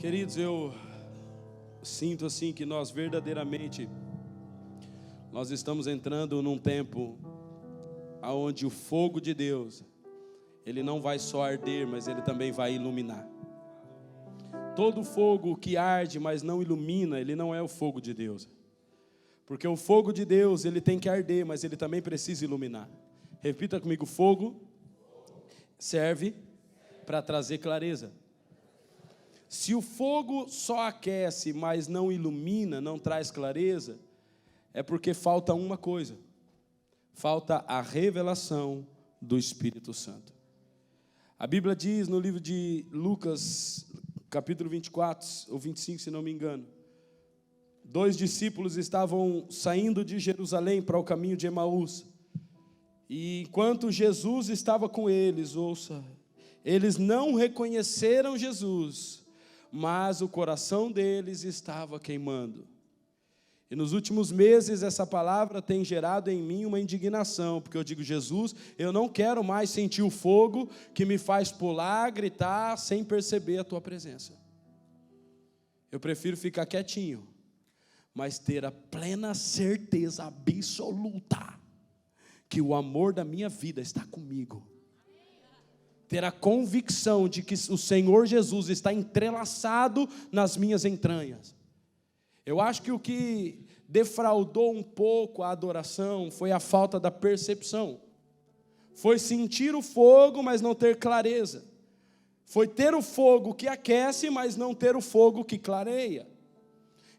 Queridos, eu sinto assim que nós verdadeiramente estamos entrando num tempo onde o fogo de Deus, ele não vai só arder, mas ele também vai iluminar. Todo fogo que arde, mas não ilumina, ele não é o fogo de Deus. Porque o fogo de Deus, ele tem que arder, mas ele também precisa iluminar. Repita comigo: fogo serve para trazer clareza. Se o fogo só aquece, mas não ilumina, não traz clareza, é porque falta uma coisa: falta a revelação do Espírito Santo. A Bíblia diz no livro de Lucas, capítulo 24, ou 25, se não me engano, 2 discípulos estavam saindo de Jerusalém para o caminho de Emaús, e enquanto Jesus estava com eles, eles não reconheceram Jesus, mas o coração deles estava queimando. E nos últimos meses essa palavra tem gerado em mim uma indignação, porque eu digo: Jesus, eu não quero mais sentir o fogo que me faz pular, gritar, sem perceber a tua presença. Eu prefiro ficar quietinho, mas ter a plena certeza absoluta que o amor da minha vida está comigo. Ter a convicção de que o Senhor Jesus está entrelaçado nas minhas entranhas. Eu acho que o que defraudou um pouco a adoração foi a falta da percepção. Foi sentir o fogo, mas não ter clareza. Foi ter o fogo que aquece, mas não ter o fogo que clareia.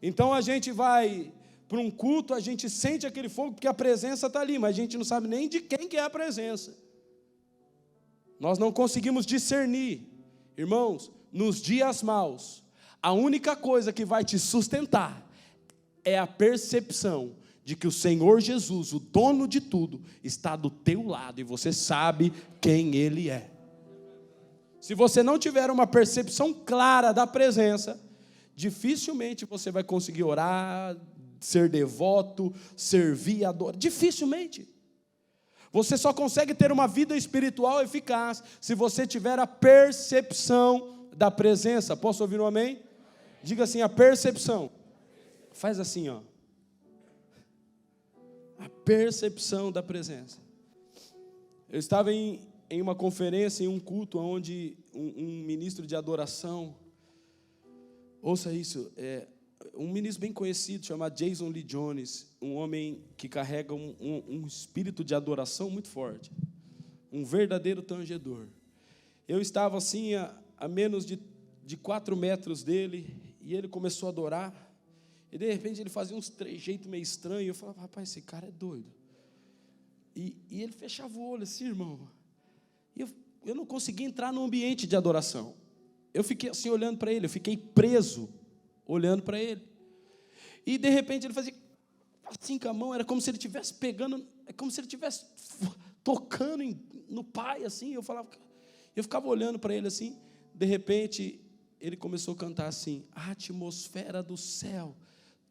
Então a gente vai para um culto, a gente sente aquele fogo porque a presença está ali, mas a gente não sabe nem de quem que é a presença. Nós não conseguimos discernir. Irmãos, nos dias maus, a única coisa que vai te sustentar é a percepção de que o Senhor Jesus, o dono de tudo, está do teu lado e você sabe quem Ele é. Se você não tiver uma percepção clara da presença, dificilmente você vai conseguir orar, ser devoto, servir, adorar. Dificilmente. Você só consegue ter uma vida espiritual eficaz se você tiver a percepção da presença. Posso ouvir um amém? Diga assim: a percepção. Faz assim, ó. A percepção da presença. Eu estava em uma conferência, em um culto, onde um ministro de adoração, ouça isso, um ministro bem conhecido, chamado Jason Lee Jones, um homem que carrega um espírito de adoração muito forte, um verdadeiro tangedor. Eu estava assim a menos de 4 metros dele, e ele começou a adorar, e de repente ele fazia uns trejeitos meio estranhos, e eu falava: rapaz, esse cara é doido. E ele fechava o olho assim, irmão, e eu não conseguia entrar no ambiente de adoração. Eu fiquei assim olhando para ele, eu fiquei preso olhando para ele. E de repente ele fazia assim com a mão, era como se ele estivesse pegando, é como se ele estivesse tocando no Pai, assim. Eu ficava olhando para ele assim. De repente ele começou a cantar assim: a atmosfera do céu,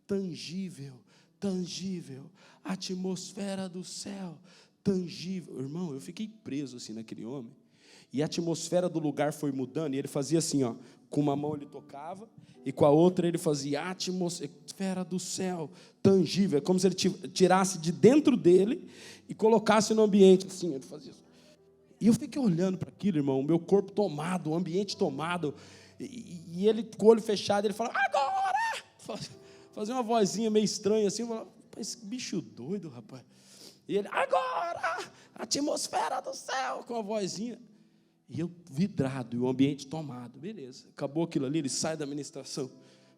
tangível, tangível, atmosfera do céu, tangível. Irmão, eu fiquei preso assim naquele homem. E a atmosfera do lugar foi mudando, e ele fazia assim, ó, com uma mão ele tocava, e com a outra ele fazia a atmosfera do céu, tangível, é como se ele tirasse de dentro dele e colocasse no ambiente, assim, ele fazia isso. E eu fiquei olhando para aquilo, irmão, o meu corpo tomado, o ambiente tomado, e ele com o olho fechado, ele falava: agora! Fazia uma vozinha meio estranha assim, eu falava: esse bicho doido, rapaz. E ele: agora! Atmosfera do céu, com a vozinha. E eu vidrado, e o ambiente tomado. Beleza, acabou aquilo ali, ele sai da ministração,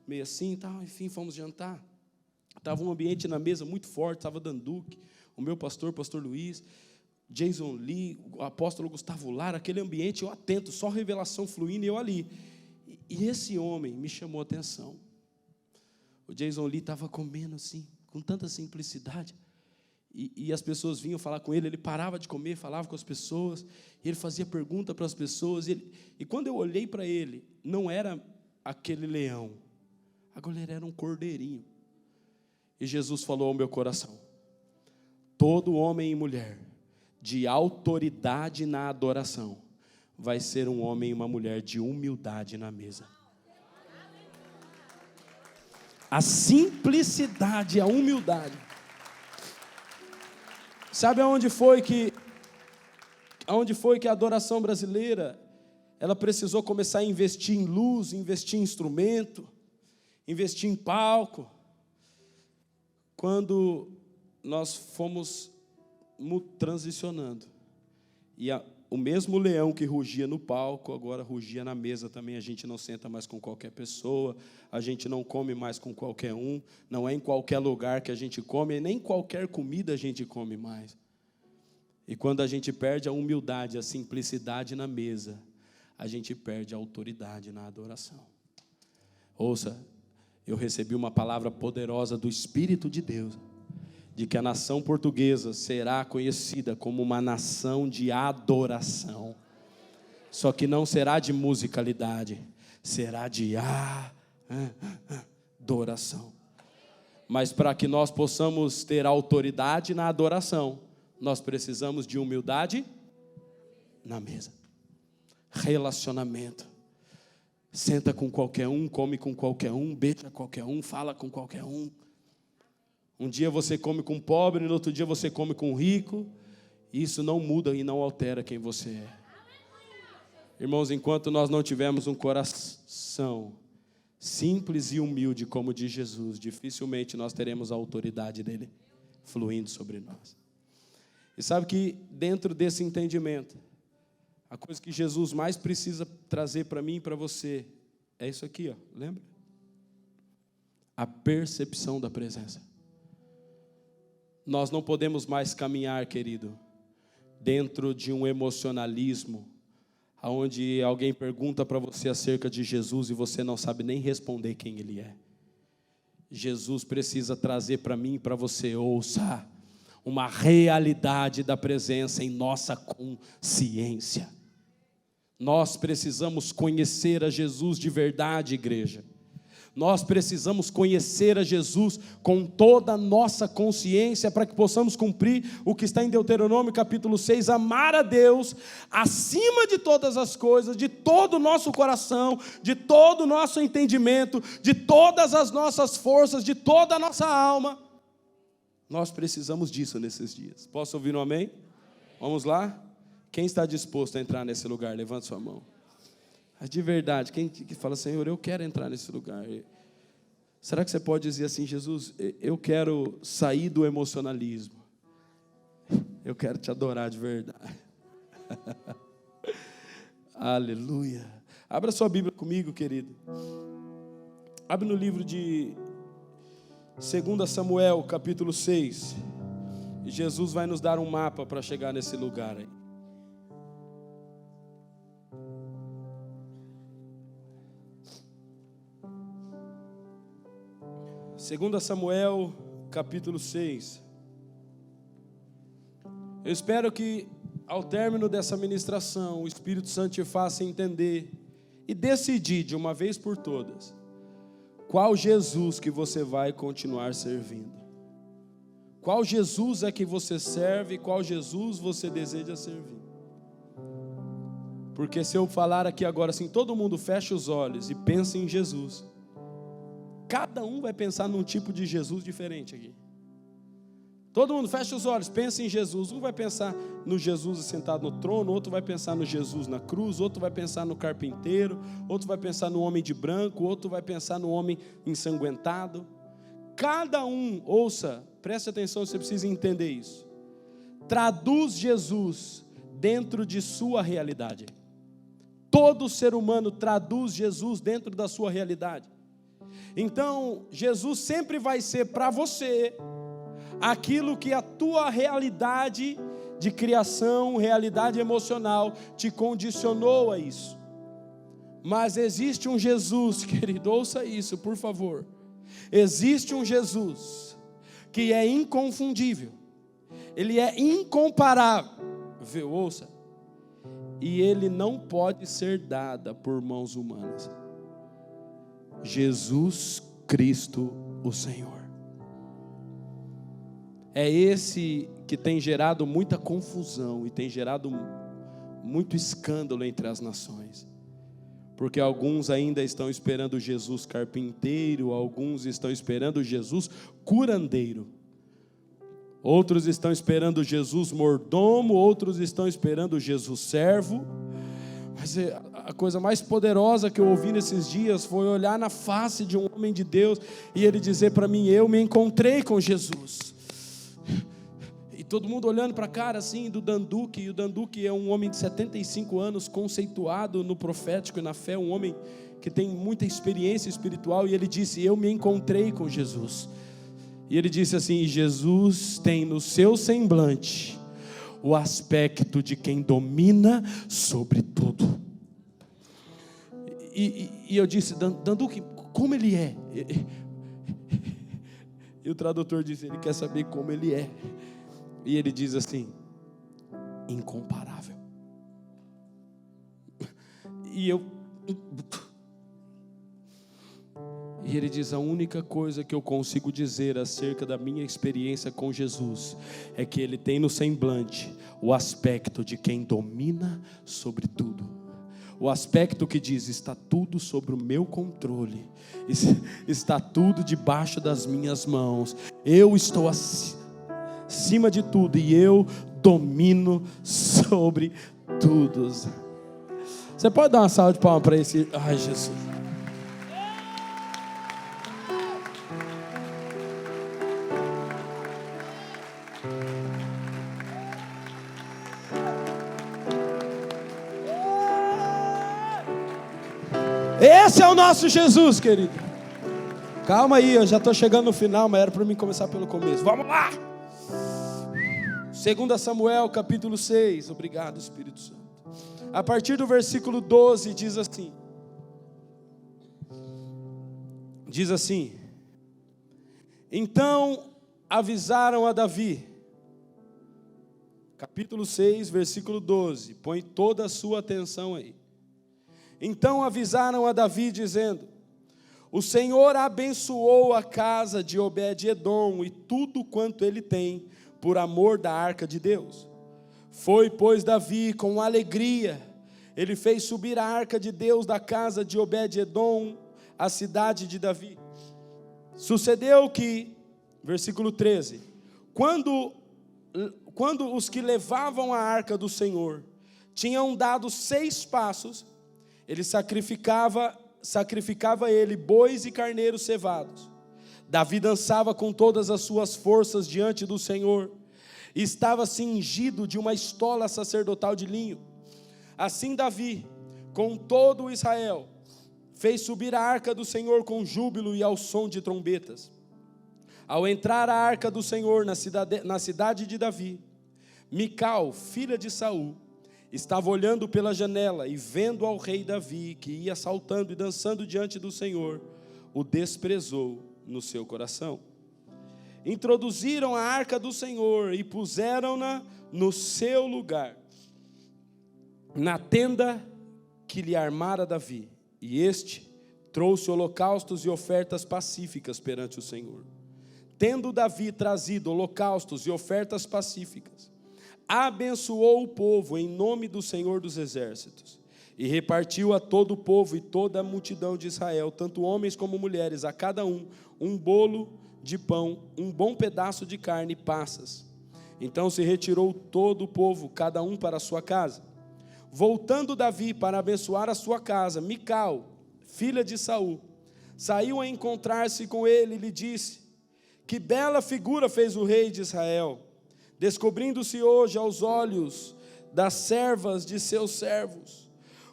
meio assim, tal, enfim, fomos jantar. Estava um ambiente na mesa muito forte, estava Danduque, o meu pastor Luiz, Jason Lee, o apóstolo Gustavo Lara, aquele ambiente, eu atento, só revelação fluindo, e eu ali. E esse homem me chamou a atenção. O Jason Lee estava comendo assim, com tanta simplicidade. E as pessoas vinham falar com ele, ele parava de comer, falava com as pessoas, e ele fazia pergunta para as pessoas, e quando eu olhei para ele, não era aquele leão, agora ele era um cordeirinho. E Jesus falou ao meu coração: todo homem e mulher de autoridade na adoração vai ser um homem e uma mulher de humildade na mesa. A simplicidade, a humildade. Sabe aonde foi que a adoração brasileira, ela precisou começar a investir em luz, investir em instrumento, investir em palco? Quando nós fomos transicionando. E o mesmo leão que rugia no palco, agora rugia na mesa também. A gente não senta mais com qualquer pessoa, a gente não come mais com qualquer um, não é em qualquer lugar que a gente come, nem qualquer comida a gente come mais. E quando a gente perde a humildade, a simplicidade na mesa, a gente perde a autoridade na adoração. Ouça, eu recebi uma palavra poderosa do Espírito de Deus, de que a nação portuguesa será conhecida como uma nação de adoração. Só que não será de musicalidade, será de adoração. Mas para que nós possamos ter autoridade na adoração, nós precisamos de humildade na mesa. Relacionamento. Senta com qualquer um, come com qualquer um, beija qualquer um, fala com qualquer um. Um dia você come com pobre, no outro dia você come com rico. Isso não muda e não altera quem você é. Irmãos, enquanto nós não tivermos um coração simples e humilde como o de Jesus, dificilmente nós teremos a autoridade dele fluindo sobre nós. E sabe que dentro desse entendimento, a coisa que Jesus mais precisa trazer para mim e para você é isso aqui, ó, lembra? A percepção da presença. Nós não podemos mais caminhar, querido, dentro de um emocionalismo, onde alguém pergunta para você acerca de Jesus e você não sabe nem responder quem Ele é. Jesus precisa trazer para mim e para você, ouça, uma realidade da presença em nossa consciência. Nós precisamos conhecer a Jesus de verdade, igreja. Nós precisamos conhecer a Jesus com toda a nossa consciência para que possamos cumprir o que está em Deuteronômio capítulo 6, amar a Deus acima de todas as coisas, de todo o nosso coração, de todo o nosso entendimento, de todas as nossas forças, de toda a nossa alma. Nós precisamos disso nesses dias. Posso ouvir um amém? Vamos lá? Quem está disposto a entrar nesse lugar? Levante sua mão. De verdade, quem que fala, Senhor, eu quero entrar nesse lugar. Será que você pode dizer assim, Jesus, eu quero sair do emocionalismo. Eu quero te adorar de verdade. Aleluia. Abra sua Bíblia comigo, querido. Abre no livro de 2 Samuel, capítulo 6. E Jesus vai nos dar um mapa para chegar nesse lugar aí. 2 Samuel, capítulo 6. Eu espero que, ao término dessa ministração, o Espírito Santo te faça entender e decidir, de uma vez por todas, qual Jesus que você vai continuar servindo. Qual Jesus é que você serve e qual Jesus você deseja servir. Porque se eu falar aqui agora assim, todo mundo fecha os olhos e pensa em Jesus, cada um vai pensar num tipo de Jesus diferente aqui. Todo mundo fecha os olhos, pensa em Jesus. Um vai pensar no Jesus sentado no trono, outro vai pensar no Jesus na cruz, outro vai pensar no carpinteiro, outro vai pensar no homem de branco, outro vai pensar no homem ensanguentado. Cada um, ouça, preste atenção, você precisa entender isso. Traduz Jesus dentro de sua realidade. Todo ser humano traduz Jesus dentro da sua realidade. Então, Jesus sempre vai ser para você aquilo que a tua realidade de criação, realidade emocional te condicionou a isso. Mas existe um Jesus, querido, ouça isso, por favor. Existe um Jesus que é inconfundível, Ele é incomparável, ouça, e Ele não pode ser dado por mãos humanas. Jesus Cristo, o Senhor. É esse que tem gerado muita confusão e tem gerado muito escândalo entre as nações. Porque alguns ainda estão esperando Jesus carpinteiro, alguns estão esperando Jesus curandeiro, outros estão esperando Jesus mordomo, outros estão esperando Jesus servo. Mas a coisa mais poderosa que eu ouvi nesses dias foi olhar na face de um homem de Deus e ele dizer para mim: eu me encontrei com Jesus. E todo mundo olhando para a cara assim do Danduque, e o Danduque é um homem de 75 anos, conceituado no profético e na fé, um homem que tem muita experiência espiritual, e ele disse: eu me encontrei com Jesus. E ele disse assim: Jesus tem no seu semblante o aspecto de quem domina sobre tudo. E eu disse: Danduque, como ele é? E o tradutor disse: ele quer saber como ele é. E ele diz assim: incomparável. E ele diz: a única coisa que eu consigo dizer acerca da minha experiência com Jesus é que ele tem no semblante o aspecto de quem domina sobre tudo. O aspecto que diz: está tudo sobre o meu controle, está tudo debaixo das minhas mãos, eu estou acima de tudo e eu domino sobre tudo. Você pode dar uma salva de palmas para esse? Ai, Jesus. Esse é o nosso Jesus, querido. Calma aí, eu já estou chegando no final, mas era para mim começar pelo começo. Vamos lá! 2 Samuel capítulo 6. Obrigado, Espírito Santo. A partir do versículo 12 diz assim: então avisaram a Davi. Capítulo 6, versículo 12. Põe toda a sua atenção aí. Então avisaram a Davi dizendo: o Senhor abençoou a casa de Obed-edom e tudo quanto ele tem, por amor da arca de Deus. Foi, pois, Davi com alegria, ele fez subir a arca de Deus da casa de Obed-edom, a cidade de Davi. Sucedeu que, versículo 13, quando os que levavam a arca do Senhor tinham dado 6 passos, ele sacrificava ele bois e carneiros cevados. Davi dançava com todas as suas forças diante do Senhor, e estava cingido de uma estola sacerdotal de linho. Assim Davi, com todo Israel, fez subir a arca do Senhor com júbilo e ao som de trombetas. Ao entrar a arca do Senhor na cidade de Davi, Mical, filha de Saul, estava olhando pela janela e vendo ao rei Davi, que ia saltando e dançando diante do Senhor, o desprezou no seu coração. Introduziram a arca do Senhor e puseram-na no seu lugar, na tenda que lhe armara Davi, e este trouxe holocaustos e ofertas pacíficas perante o Senhor. Tendo Davi trazido holocaustos e ofertas pacíficas, abençoou o povo em nome do Senhor dos exércitos, e repartiu a todo o povo e toda a multidão de Israel, tanto homens como mulheres, a cada um bolo de pão, um bom pedaço de carne e passas. Então se retirou todo o povo, cada um para a sua casa. Voltando Davi para abençoar a sua casa, Mical, filha de Saul, saiu a encontrar-se com ele e lhe disse: que bela figura fez o rei de Israel, descobrindo-se hoje aos olhos das servas de seus servos,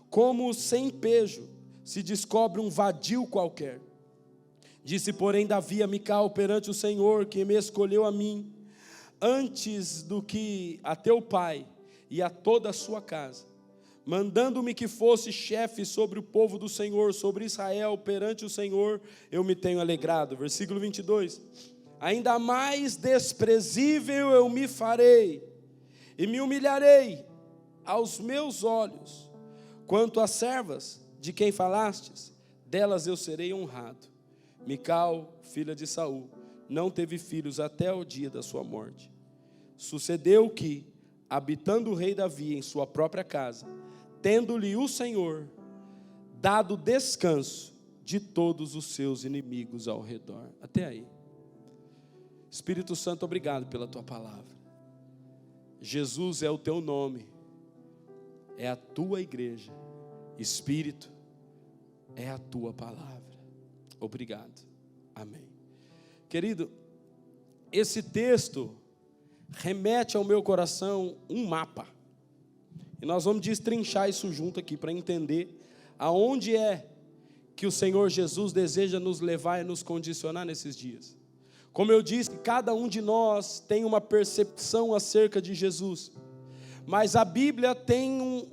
como sem pejo se descobre um vadio qualquer. Disse, porém, Davi a Mical perante o Senhor, que me escolheu a mim, antes do que a teu pai e a toda a sua casa, mandando-me que fosse chefe sobre o povo do Senhor, sobre Israel, perante o Senhor, eu me tenho alegrado. Versículo 22. Ainda mais desprezível eu me farei, e me humilharei aos meus olhos. Quanto às servas de quem falastes, delas eu serei honrado. Mical, filha de Saul, não teve filhos até o dia da sua morte. Sucedeu que, habitando o rei Davi em sua própria casa, tendo-lhe o Senhor dado descanso de todos os seus inimigos ao redor. Até aí. Espírito Santo, obrigado pela tua palavra. Jesus é o teu nome, é a tua igreja. Espírito é a tua palavra. Obrigado. Amém. Querido, esse texto remete ao meu coração um mapa. E nós vamos destrinchar isso junto aqui para entender aonde é que o Senhor Jesus deseja nos levar e nos condicionar nesses dias. Como eu disse, cada um de nós tem uma percepção acerca de Jesus, mas a Bíblia tem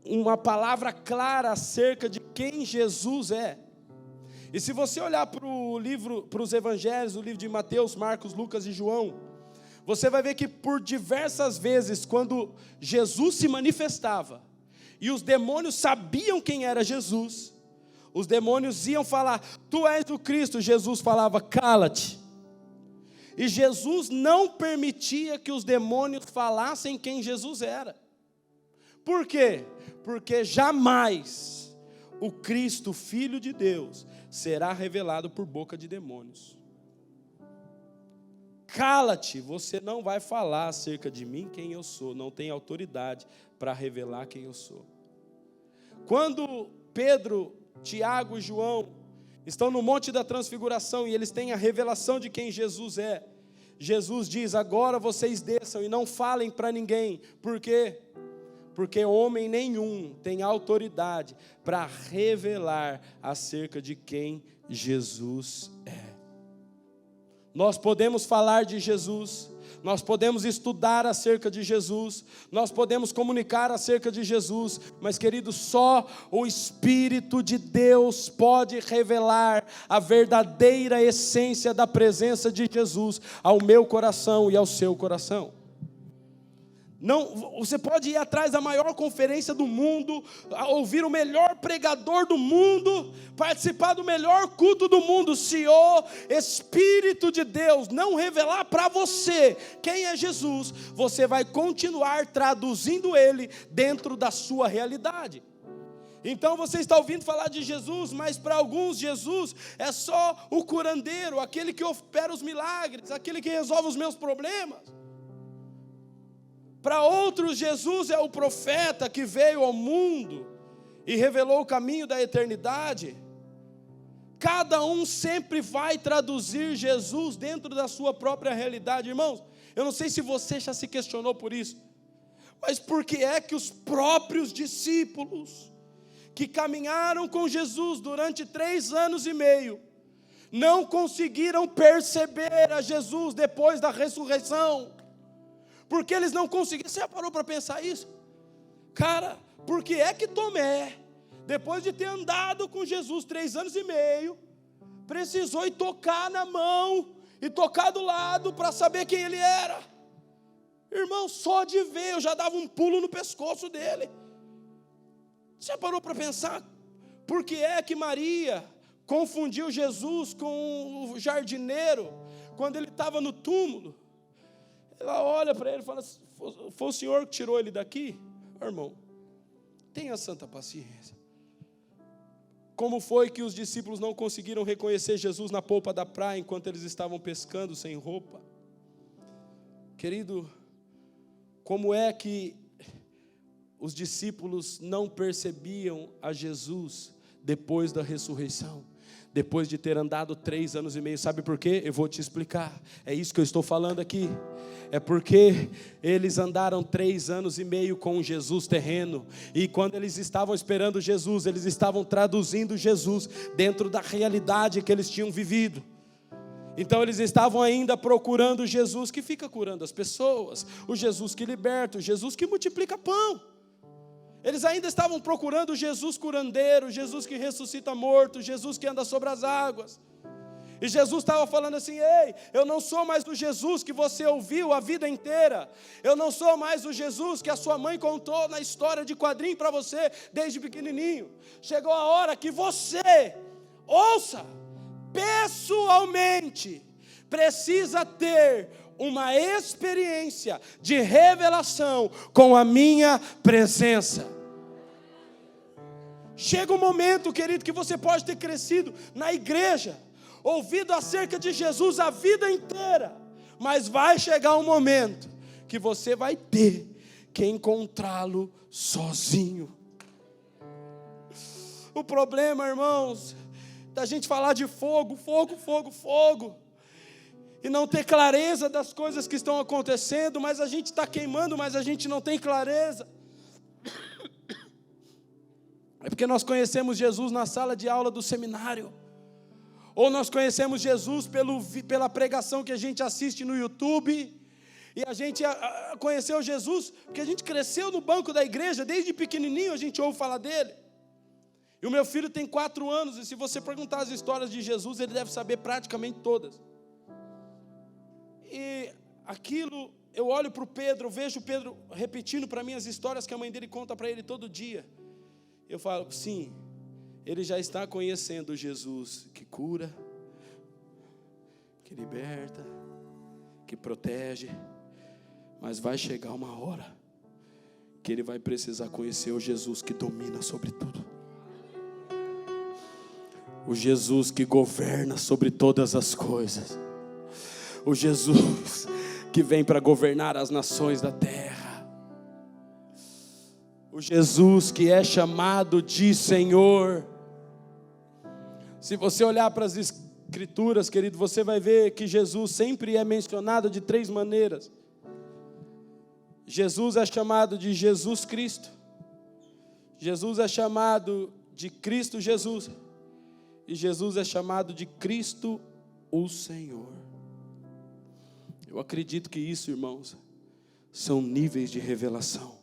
uma palavra clara acerca de quem Jesus é. E se você olhar para os evangelhos, o livro de Mateus, Marcos, Lucas e João, você vai ver que por diversas vezes, quando Jesus se manifestava, e os demônios sabiam quem era Jesus, os demônios iam falar, tu és o Cristo. Jesus falava, cala-te. E Jesus não permitia que os demônios falassem quem Jesus era. Por quê? Porque jamais o Cristo, Filho de Deus, será revelado por boca de demônios. Cala-te, você não vai falar acerca de mim quem eu sou, não tem autoridade para revelar quem eu sou. Quando Pedro, Tiago e João estão no Monte da Transfiguração e eles têm a revelação de quem Jesus é, Jesus diz, agora vocês desçam e não falem para ninguém. Por quê? Porque homem nenhum tem autoridade para revelar acerca de quem Jesus é. Nós podemos falar de Jesus, nós podemos estudar acerca de Jesus, nós podemos comunicar acerca de Jesus, mas querido, só o Espírito de Deus pode revelar a verdadeira essência da presença de Jesus ao meu coração e ao seu coração. Não, você pode ir atrás da maior conferência do mundo, ouvir o melhor pregador do mundo, participar do melhor culto do mundo. Se o Espírito de Deus não revelar para você quem é Jesus, você vai continuar traduzindo Ele dentro da sua realidade. Então você está ouvindo falar de Jesus, mas para alguns Jesus é só o curandeiro, aquele que opera os milagres, aquele que resolve os meus problemas. Para outros, Jesus é o profeta que veio ao mundo e revelou o caminho da eternidade. Cada um sempre vai traduzir Jesus dentro da sua própria realidade. Irmãos, eu não sei se você já se questionou por isso, mas por que é que os próprios discípulos que caminharam com Jesus durante 3 anos e meio não conseguiram perceber a Jesus depois da ressurreição? Porque eles não conseguiram. Você já parou para pensar isso? Cara, por que é que Tomé, depois de ter andado com Jesus 3 anos e meio, precisou ir tocar na mão e tocar do lado para saber quem ele era? Irmão, só de ver eu já dava um pulo no pescoço dele. Você já parou para pensar? Por que é que Maria confundiu Jesus com o jardineiro quando ele estava no túmulo? Ela olha para ele e fala, foi o Senhor que tirou ele daqui? Irmão, tenha santa paciência. Como foi que os discípulos não conseguiram reconhecer Jesus na polpa da praia enquanto eles estavam pescando sem roupa? Querido, como é que os discípulos não percebiam a Jesus depois da ressurreição? Depois de ter andado 3 anos e meio, sabe por quê? Eu vou te explicar, é isso que eu estou falando aqui. É porque eles andaram 3 anos e meio com Jesus terreno, e quando eles estavam esperando Jesus, eles estavam traduzindo Jesus dentro da realidade que eles tinham vivido. Então eles estavam ainda procurando Jesus que fica curando as pessoas, o Jesus que liberta, o Jesus que multiplica pão. Eles ainda estavam procurando Jesus curandeiro, Jesus que ressuscita morto, Jesus que anda sobre as águas. E Jesus estava falando assim, ei, eu não sou mais o Jesus que você ouviu a vida inteira. Eu não sou mais o Jesus que a sua mãe contou na história de quadrinho para você desde pequenininho. Chegou a hora que você, ouça, pessoalmente, precisa ter uma experiência de revelação com a minha presença. Chega um momento, querido, que você pode ter crescido na igreja, ouvido acerca de Jesus a vida inteira, mas vai chegar um momento que você vai ter que encontrá-lo sozinho. O problema, irmãos, da gente falar de fogo, fogo, fogo, fogo, e não ter clareza das coisas que estão acontecendo, mas a gente está queimando, mas a gente não tem clareza. É porque nós conhecemos Jesus na sala de aula do seminário, ou nós conhecemos Jesus pela pregação que a gente assiste no YouTube, e a gente conheceu Jesus porque a gente cresceu no banco da igreja, desde pequenininho a gente ouve falar dele. E o meu filho tem 4 anos, e se você perguntar as histórias de Jesus, ele deve saber praticamente todas. E aquilo, eu olho para o Pedro, eu vejo o Pedro repetindo para mim as histórias que a mãe dele conta para ele todo dia. Eu falo, sim, ele já está conhecendo Jesus que cura, que liberta, que protege, mas vai chegar uma hora que ele vai precisar conhecer o Jesus que domina sobre tudo, o Jesus que governa sobre todas as coisas, o Jesus que vem para governar as nações da terra, o Jesus que é chamado de Senhor. Se você olhar para as Escrituras, querido, você vai ver que Jesus sempre é mencionado de 3 maneiras. Jesus é chamado de Jesus Cristo, Jesus é chamado de Cristo Jesus, e Jesus é chamado de Cristo o Senhor. Eu acredito que isso, irmãos, são níveis de revelação.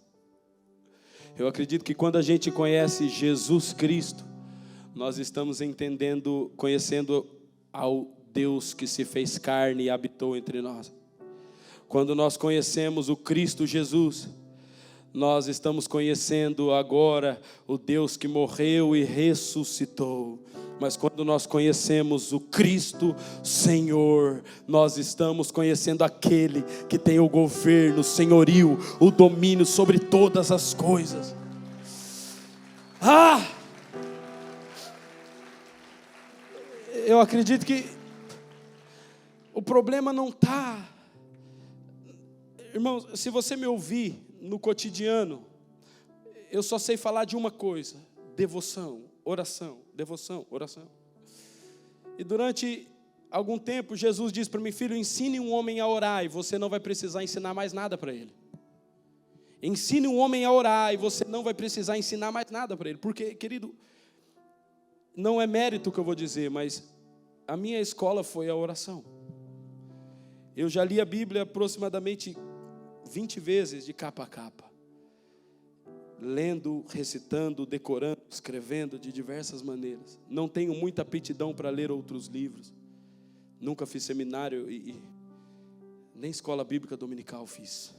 Eu acredito que quando a gente conhece Jesus Cristo, nós estamos entendendo, conhecendo ao Deus que se fez carne e habitou entre nós. Quando nós conhecemos o Cristo Jesus, nós estamos conhecendo agora o Deus que morreu e ressuscitou. Mas quando nós conhecemos o Cristo Senhor, nós estamos conhecendo aquele que tem o governo, o senhorio, o domínio sobre todas as coisas. Eu acredito que o problema não está... Irmãos, se você me ouvir no cotidiano, eu só sei falar de uma coisa: devoção, oração, devoção, oração. E durante algum tempo Jesus disse para mim: filho, ensine um homem a orar e você não vai precisar ensinar mais nada para ele. Ensine um homem a orar e você não vai precisar ensinar mais nada para ele. Porque, querido, não é mérito que eu vou dizer, mas a minha escola foi a oração. Eu já li a Bíblia aproximadamente 20 vezes de capa a capa, lendo, recitando, decorando, escrevendo de diversas maneiras. Não tenho muita aptidão para ler outros livros. Nunca fiz seminário e nem escola bíblica dominical fiz.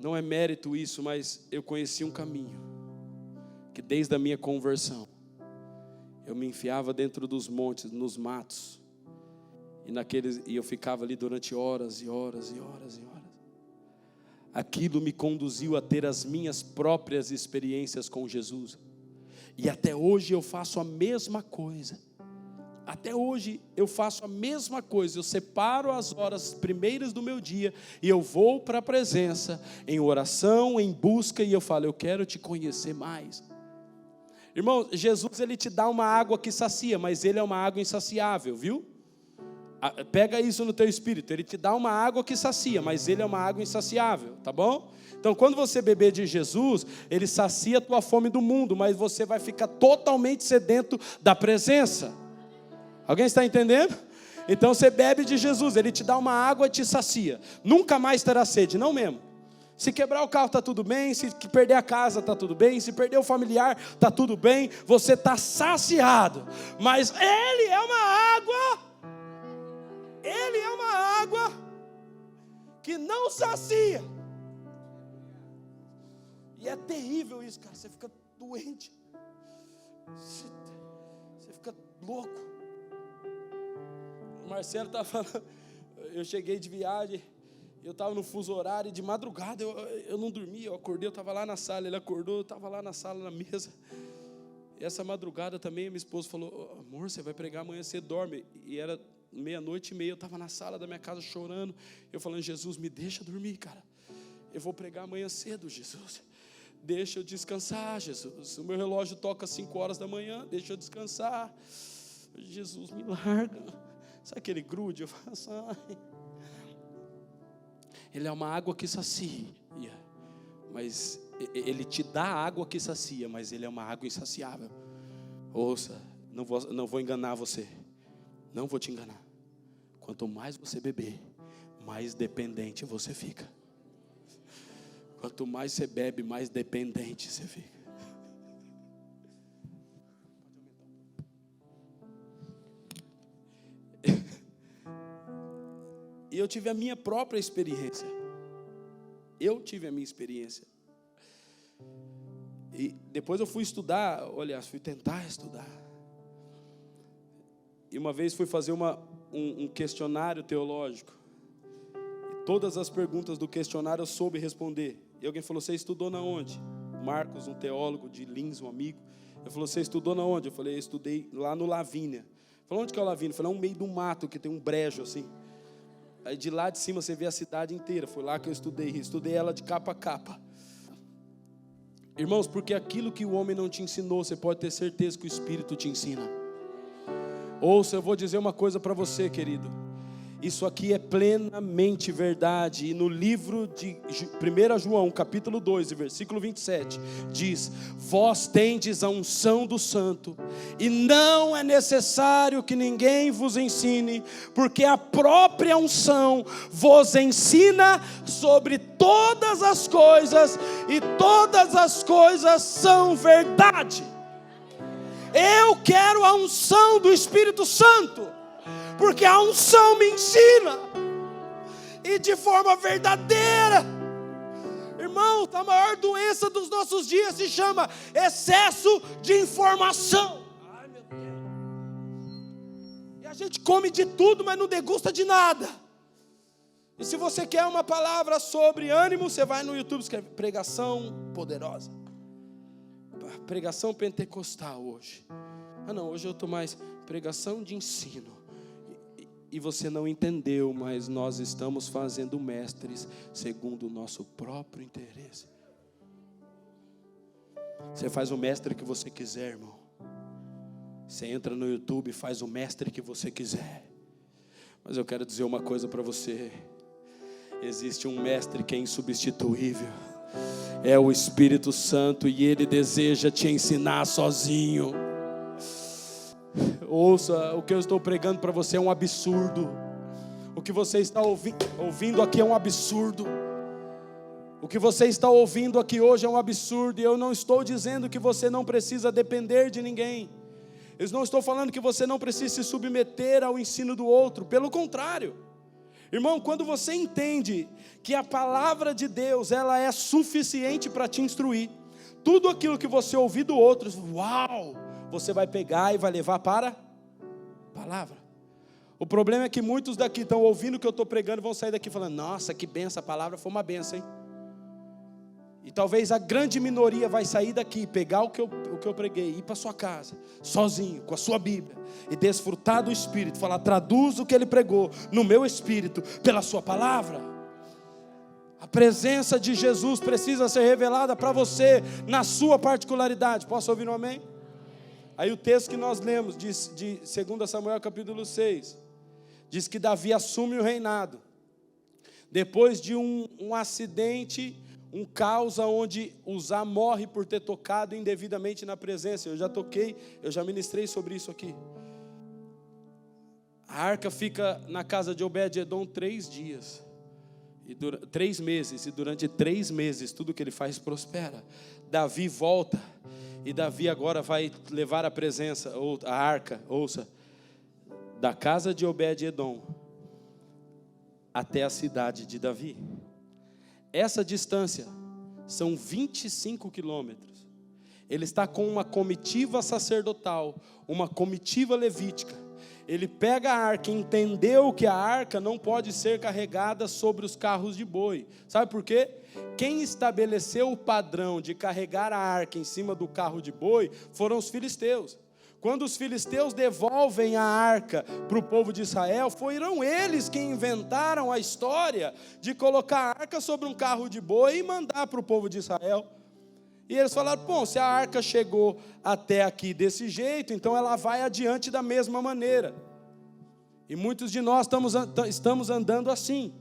Não é mérito isso, mas eu conheci um caminho que desde a minha conversão eu me enfiava dentro dos montes, nos matos, e eu ficava ali durante horas e horas e horas e horas. Aquilo me conduziu a ter as minhas próprias experiências com Jesus. E até hoje eu faço a mesma coisa. Até hoje eu faço a mesma coisa. Eu separo as horas primeiras do meu dia e eu vou para a presença, em oração, em busca, e eu falo: eu quero te conhecer mais. Irmão, Jesus, ele te dá uma água que sacia, mas ele é uma água insaciável, viu? Pega isso no teu espírito. Ele te dá uma água que sacia, mas ele é uma água insaciável, tá bom? Então quando você beber de Jesus, ele sacia a tua fome do mundo, mas você vai ficar totalmente sedento da presença. Alguém está entendendo? Então você bebe de Jesus, ele te dá uma água e te sacia. Nunca mais terá sede, não mesmo. Se quebrar o carro está tudo bem, se perder a casa está tudo bem, se perder o familiar está tudo bem, você está saciado. Mas ele é uma água... Ele é uma água que não sacia. E é terrível isso, cara. Você fica doente. Você fica louco. O Marcelo estava falando. Eu cheguei de viagem Eu estava no fuso horário e de madrugada eu não dormia, eu acordei, eu estava lá na sala, ele acordou, eu estava lá na sala, na mesa. E essa madrugada também, minha esposa falou, amor, você vai pregar amanhã, você dorme. E era 00:30, eu estava na sala da minha casa chorando, eu falando, Jesus, me deixa dormir, cara. Eu vou pregar amanhã cedo, Jesus. Deixa eu descansar, Jesus. O meu relógio toca 5 horas da manhã, deixa eu descansar. Jesus, me larga. Sabe aquele grude? Eu faço, ai. Ele é uma água que sacia, mas Ele te dá a água que sacia, mas Ele é uma água insaciável. Ouça, não vou enganar você, não vou te enganar. Quanto mais você beber, mais dependente você fica. Quanto mais você bebe, mais dependente você fica. E eu tive a minha própria experiência. E depois eu fui estudar, fui tentar estudar. E uma vez fui fazer um questionário teológico. E todas as perguntas do questionário eu soube responder. E alguém falou, você estudou na onde? Marcos, um teólogo de Lins, um amigo. Ele falou, você estudou na onde? Eu falei, eu estudei lá no Lavínia. Ele falou, onde que é o Lavínia? Eu falei, é um meio do mato que tem um brejo assim. Aí de lá de cima você vê a cidade inteira. Foi lá que eu estudei ela de capa a capa. Irmãos, porque aquilo que o homem não te ensinou, você pode ter certeza que o Espírito te ensina. Ouça, eu vou dizer uma coisa para você, querido. Isso aqui é plenamente verdade. E no livro de 1 João, capítulo 2, versículo 27, diz, vós tendes a unção do Santo, e não é necessário que ninguém vos ensine, porque a própria unção vos ensina sobre todas as coisas, e todas as coisas são verdade. Eu quero a unção do Espírito Santo, porque a unção me ensina, e de forma verdadeira. Irmão, a maior doença dos nossos dias se chama excesso de informação. Ai, meu Deus. E a gente come de tudo, mas não degusta de nada. E se você quer uma palavra sobre ânimo, você vai no YouTube e escreve pregação poderosa, pregação pentecostal hoje. Não, hoje eu estou mais pregação de ensino. E você não entendeu, mas nós estamos fazendo mestres segundo o nosso próprio interesse. Você faz o mestre que você quiser, irmão. Você entra no YouTube e faz o mestre que você quiser. Mas eu quero dizer uma coisa para você. Existe um mestre que é insubstituível. É o Espírito Santo, e Ele deseja te ensinar sozinho. Ouça, o que eu estou pregando para você é um absurdo. O que você está ouvindo aqui é um absurdo. O que você está ouvindo aqui hoje é um absurdo. E eu não estou dizendo que você não precisa depender de ninguém. Eu não estou falando que você não precisa se submeter ao ensino do outro. Pelo contrário. Irmão, quando você entende que a palavra de Deus, ela é suficiente para te instruir, tudo aquilo que você ouvir do outro, uau, você vai pegar e vai levar para a palavra. O problema é que muitos daqui estão ouvindo o que eu estou pregando e vão sair daqui falando, nossa, que benção, a palavra foi uma benção, hein? E talvez a grande minoria vai sair daqui, pegar o que eu preguei, ir para sua casa, sozinho, com a sua Bíblia, e desfrutar do Espírito, falar, traduz o que ele pregou no meu espírito, pela sua palavra. A presença de Jesus precisa ser revelada para você, na sua particularidade. Posso ouvir um amém? Aí o texto que nós lemos, de 2 Samuel capítulo 6, diz que Davi assume o reinado, depois de um acidente, um caos onde Uzá morre por ter tocado indevidamente na presença. Eu já ministrei sobre isso aqui. A arca fica na casa de Obed-edom 3 dias, 3 meses, e durante 3 meses tudo que ele faz prospera. Davi volta, e Davi agora vai levar a presença, ou a arca, ouça, da casa de Obed-edom até a cidade de Davi. Essa distância são 25 quilômetros. Ele está com uma comitiva sacerdotal, uma comitiva levítica. ele pega a arca, entendeu que a arca não pode ser carregada sobre os carros de boi. Sabe por quê? Quem estabeleceu o padrão de carregar a arca em cima do carro de boi foram os filisteus. Quando os filisteus devolvem a arca para o povo de Israel, foram eles que inventaram a história de colocar a arca sobre um carro de boi e mandar para o povo de Israel. E eles falaram, bom, se a arca chegou até aqui desse jeito, então ela vai adiante da mesma maneira. E muitos de nós estamos andando assim.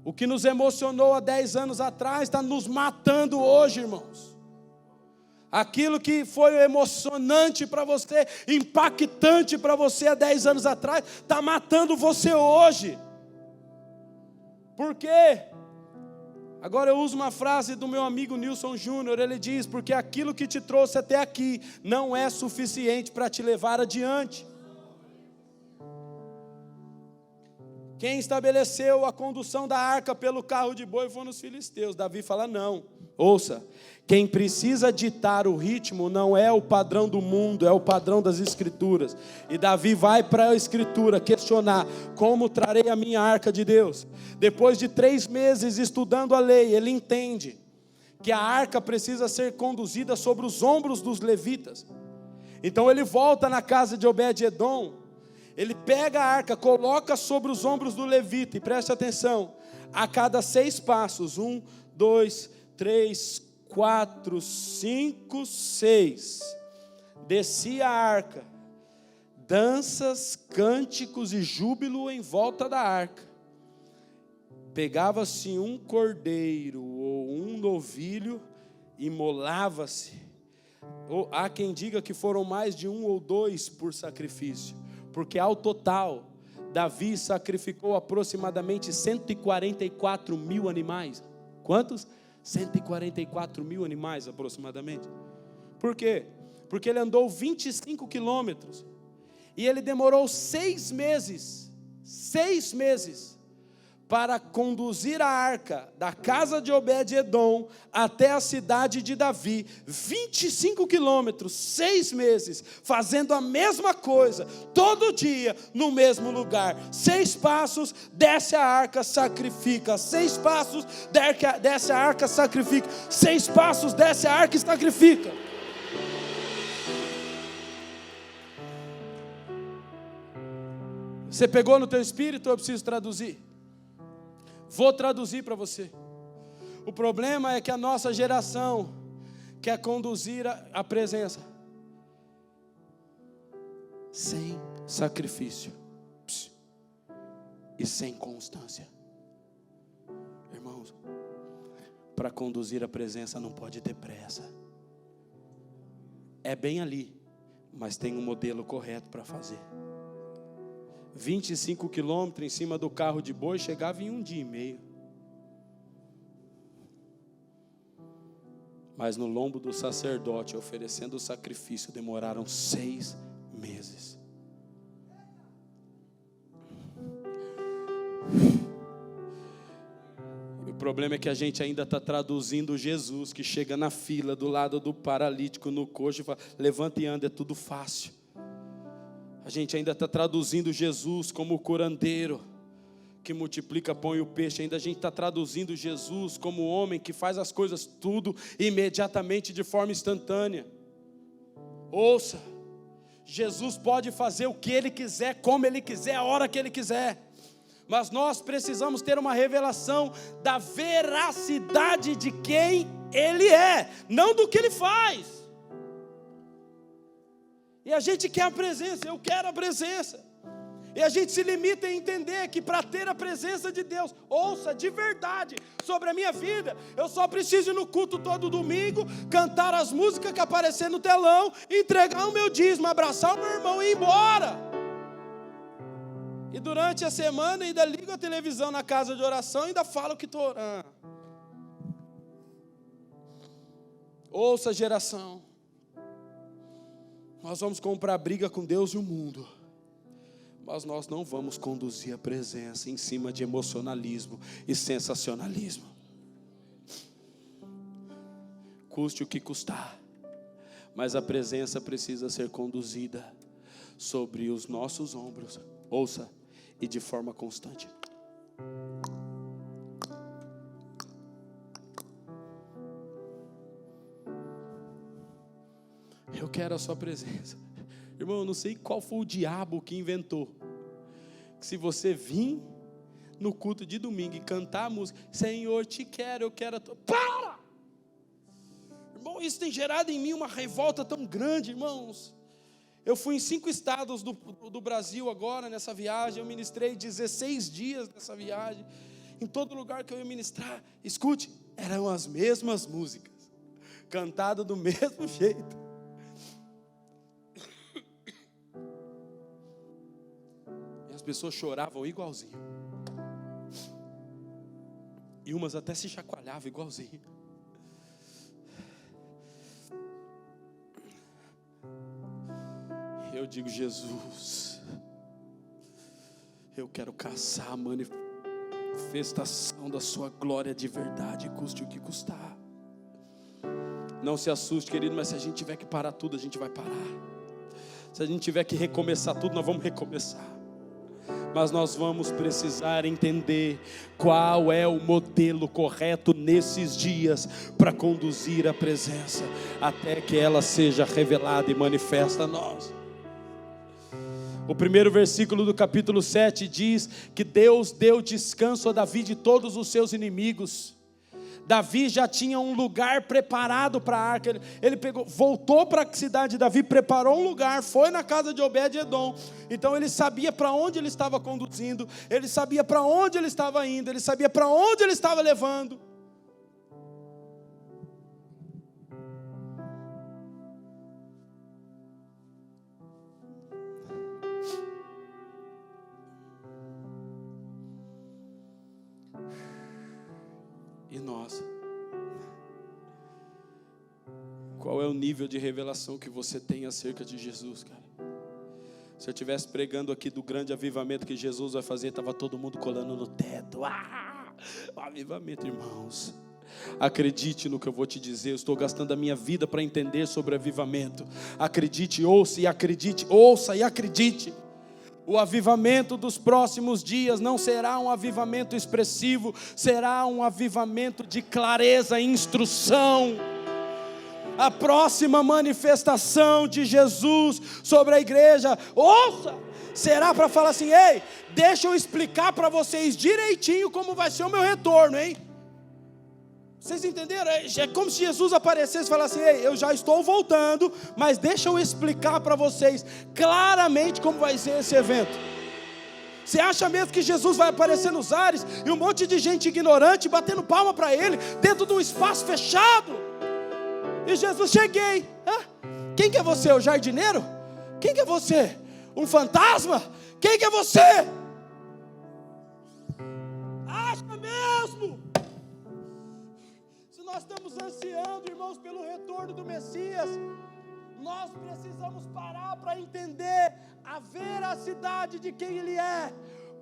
O que nos emocionou há 10 anos atrás está nos matando hoje, irmãos. Aquilo que foi emocionante para você, impactante para você há 10 anos atrás, está matando você hoje. Por quê? Agora eu uso uma frase do meu amigo Nilson Júnior, ele diz, porque aquilo que te trouxe até aqui não é suficiente para te levar adiante. Quem estabeleceu a condução da arca pelo carro de boi foram os filisteus. Davi fala, não, ouça, quem precisa ditar o ritmo não é o padrão do mundo, é o padrão das escrituras. E Davi vai para a escritura questionar, como trarei a minha arca de Deus? Depois de 3 meses estudando a lei, ele entende que a arca precisa ser conduzida sobre os ombros dos levitas. Então ele volta na casa de Obed-edom, ele pega a arca, coloca sobre os ombros do levita, e preste atenção, a cada 6 passos, 1, 2, 3, 4, 5, 6, descia a arca, danças, cânticos e júbilo em volta da arca. Pegava-se um cordeiro ou um novilho, imolava-se. Há quem diga que foram mais de 1 ou 2 por sacrifício, porque ao total, Davi sacrificou aproximadamente 144 mil animais. Quantos? 144 mil animais aproximadamente. Por quê? Porque ele andou 25 quilômetros e ele demorou 6 meses para conduzir a arca da casa de Obed-edom até a cidade de Davi. 25 quilômetros, 6 meses, fazendo a mesma coisa, todo dia, no mesmo lugar. 6 passos, desce a arca, sacrifica. 6 passos, desce a arca, sacrifica. 6 passos, desce a arca e sacrifica. Você pegou no teu espírito ou eu preciso traduzir? Vou traduzir para você. O problema é que a nossa geração quer conduzir a presença sem sacrifício e sem constância. Irmãos, para conduzir a presença não pode ter pressa. É bem ali, mas tem um modelo correto para fazer. 25 quilômetros em cima do carro de boi, chegava em 1 dia e meio. Mas no lombo do sacerdote, oferecendo o sacrifício, demoraram 6 meses. E o problema é que a gente ainda está traduzindo Jesus, que chega na fila do lado do paralítico no coxo e fala, levanta e anda, é tudo fácil. A gente ainda está traduzindo Jesus como o curandeiro que multiplica pão e o peixe. Ainda a gente está traduzindo Jesus como o homem que faz as coisas tudo imediatamente de forma instantânea. Ouça, Jesus pode fazer o que Ele quiser, como Ele quiser, a hora que Ele quiser. Mas nós precisamos ter uma revelação da veracidade de quem Ele é, não do que Ele faz. E a gente quer a presença, eu quero a presença. E a gente se limita a entender que para ter a presença de Deus, ouça, de verdade, sobre a minha vida, eu só preciso ir no culto todo domingo, cantar as músicas que aparecer no telão, entregar o meu dízimo, abraçar o meu irmão e ir embora. E durante a semana ainda ligo a televisão na casa de oração e ainda falo que estou orando. Ouça, geração. Nós vamos comprar briga com Deus e o mundo, mas nós não vamos conduzir a presença em cima de emocionalismo e sensacionalismo. Custe o que custar, mas a presença precisa ser conduzida sobre os nossos ombros. Ouça, e de forma constante. Eu quero a sua presença. Irmão, eu não sei qual foi o diabo que inventou que se você vir no culto de domingo e cantar a música, Senhor, te quero, eu quero a tua... Para! Irmão, isso tem gerado em mim uma revolta tão grande, irmãos. Eu fui em 5 estados do Brasil agora, nessa viagem. Eu ministrei 16 dias nessa viagem. Em todo lugar que eu ia ministrar, escute, eram as mesmas músicas, cantadas do mesmo jeito. E as pessoas choravam igualzinho. E umas até se chacoalhavam igualzinho. Eu digo, Jesus, eu quero caçar a manifestação da sua glória de verdade, custe o que custar. Não se assuste, querido, mas se a gente tiver que parar tudo, a gente vai parar. Se a gente tiver que recomeçar tudo, nós vamos recomeçar. Mas nós vamos precisar entender qual é o modelo correto nesses dias para conduzir a presença, até que ela seja revelada e manifesta a nós. O primeiro versículo do capítulo 7 diz que Deus deu descanso a Davi de todos os seus inimigos. Davi já tinha um lugar preparado para a arca. Ele voltou para a cidade de Davi, preparou um lugar, foi na casa de Obed-Edom. Então ele sabia para onde ele estava conduzindo, ele sabia para onde ele estava indo, ele sabia para onde ele estava levando. E nós? Qual é o nível de revelação que você tem acerca de Jesus, cara? Se eu estivesse pregando aqui do grande avivamento que Jesus vai fazer, estava todo mundo colando no teto. O avivamento, irmãos. Acredite no que eu vou te dizer. Eu estou gastando a minha vida para entender sobre avivamento. Acredite, ouça e acredite. Ouça e acredite. O avivamento dos próximos dias não será um avivamento expressivo, será um avivamento de clareza e instrução. A próxima manifestação de Jesus sobre a igreja, ouça, será para falar assim: ei, deixa eu explicar para vocês direitinho como vai ser o meu retorno, hein? Vocês entenderam? É como se Jesus aparecesse e falasse: ei, eu já estou voltando, mas deixa eu explicar para vocês claramente como vai ser esse evento. Você acha mesmo que Jesus vai aparecer nos ares e um monte de gente ignorante batendo palma para ele, dentro de um espaço fechado? E Jesus, cheguei. Quem que é você? O jardineiro? Quem que é você? Um fantasma? Quem que é você? Acha mesmo? Nós estamos ansiando, irmãos, pelo retorno do Messias. Nós precisamos parar para entender a veracidade de quem Ele é,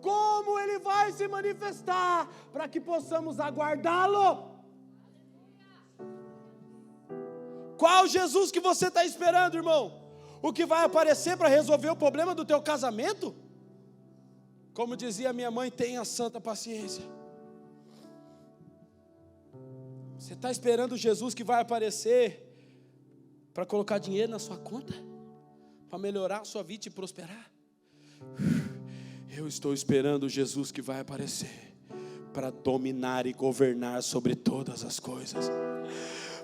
como Ele vai se manifestar, para que possamos aguardá-lo. Qual Jesus que você está esperando, irmão? O que vai aparecer para resolver o problema do teu casamento? Como dizia minha mãe, tenha santa paciência. Você está esperando Jesus que vai aparecer para colocar dinheiro na sua conta? Para melhorar a sua vida e prosperar? Eu estou esperando Jesus que vai aparecer para dominar e governar sobre todas as coisas,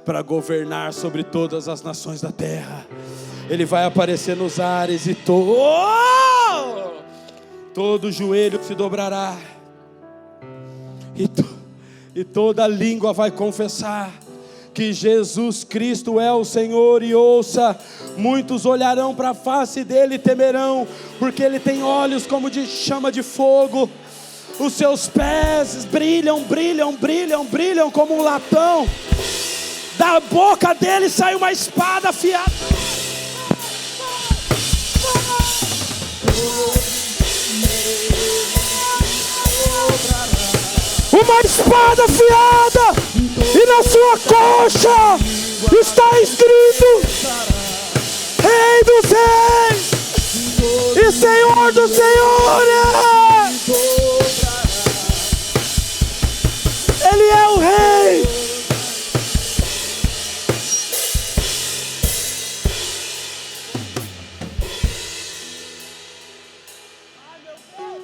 para governar sobre todas as nações da terra. Ele vai aparecer nos ares e todo joelho se dobrará e toda língua vai confessar que Jesus Cristo é o Senhor. E ouça, muitos olharão para a face dele e temerão, porque ele tem olhos como de chama de fogo, os seus pés brilham como um latão, da boca dele sai uma espada afiada. Uma espada afiada, e na sua coxa está escrito: Rei dos Reis. Senhor dos senhores. Ele é o Rei. Ai, meu Deus.